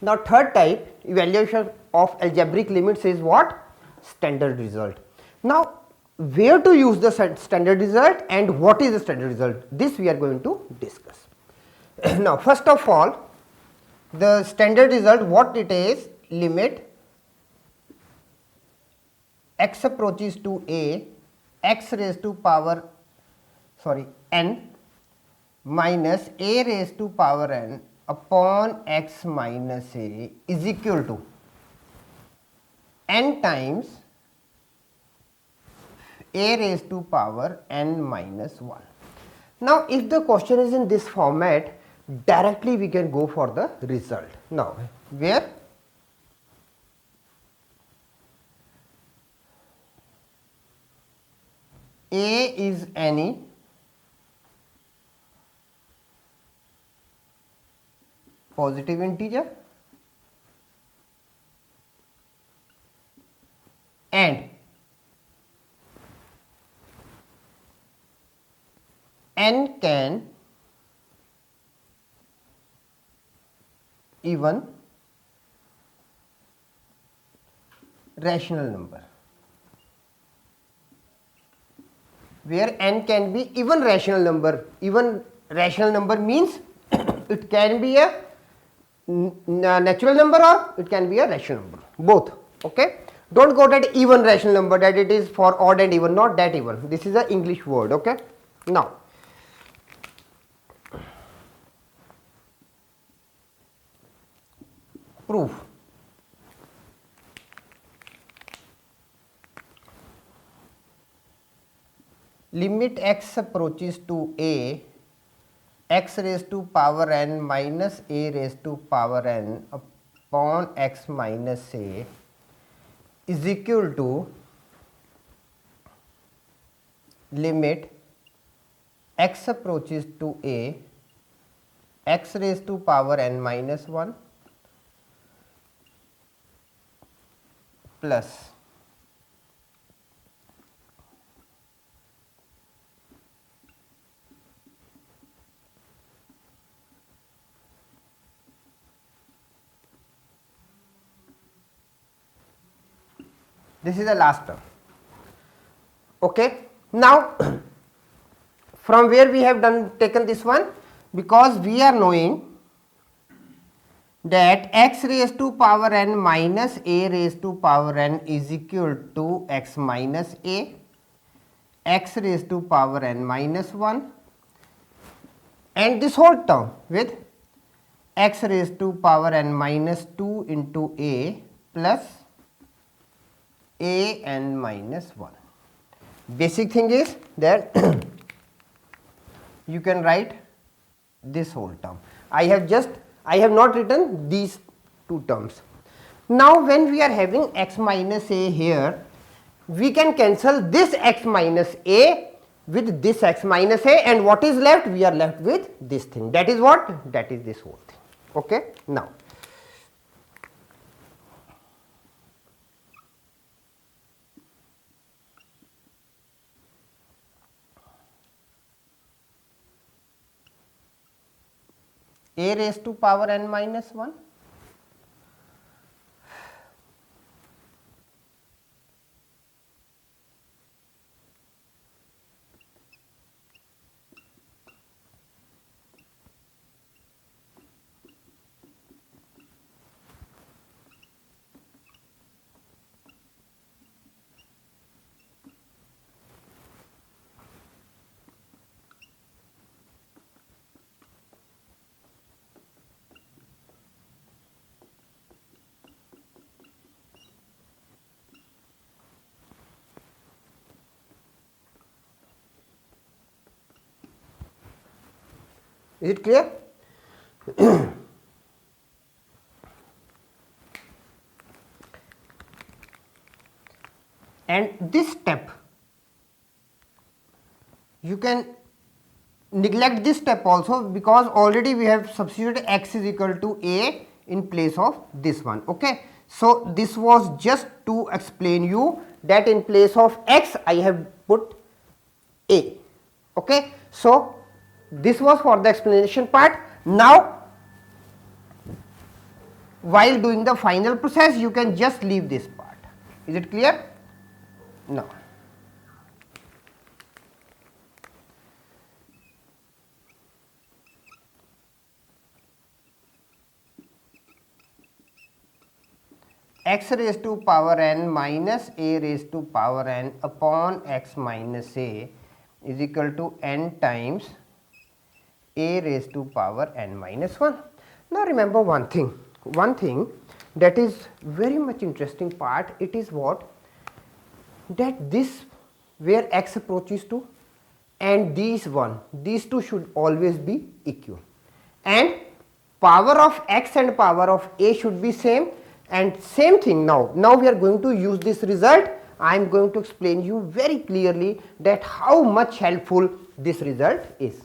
Now third type evaluation of algebraic limits is what? Standard result. Now where to use the standard result and what is the standard result, this we are going to discuss. Now first of all, the standard result, what it is? Limit x approaches to a, x raised to power n minus a raised to power n upon x minus a is equal to n times a raised to power n minus 1. Now if the question is in this format, directly we can go for the result. Now where a is any positive integer and n can even rational number, where n can be even rational number. Even rational number means it can be a natural number or it can be a rational number, both. Okay, don't go that even rational number, that it is for odd and even, not that even. This is a English word. Okay, now proof. Limit x approaches to a, x raised to power n minus a raised to power n upon x minus a is equal to limit x approaches to a, x raised to power n minus 1 plus this is the last term. Okay. Now from where we have taken this one, because we are knowing that x raised to power n minus a raised to power n is equal to x minus a, x raised to power n minus 1, and this whole term with x raised to power n minus 2 into a plus a n minus 1. Basic thing is that you can write this whole term. I have not written these two terms. Now when we are having x minus a here, we can cancel this x minus a with this x minus a, and what is left? We are left with this thing. That is what? That is this whole thing. Okay. Now a raised to power n minus 1 is it clear? And this step you can neglect this step also, because already we have substituted x is equal to a in place of this one. Okay. So this was just to explain you that in place of x I have put a. Okay. So this was for the explanation part. Now while doing the final process you can just leave this part. Is it clear? Now x raised to power n minus a raised to power n upon x minus a is equal to n times a raised to power n minus 1. Now remember one thing that is very much interesting part, it is what, that this where x approaches to and these two should always be equal, and power of x and power of a should be same, and same thing now we are going to use this result. I am going to explain you very clearly that how much helpful this result is.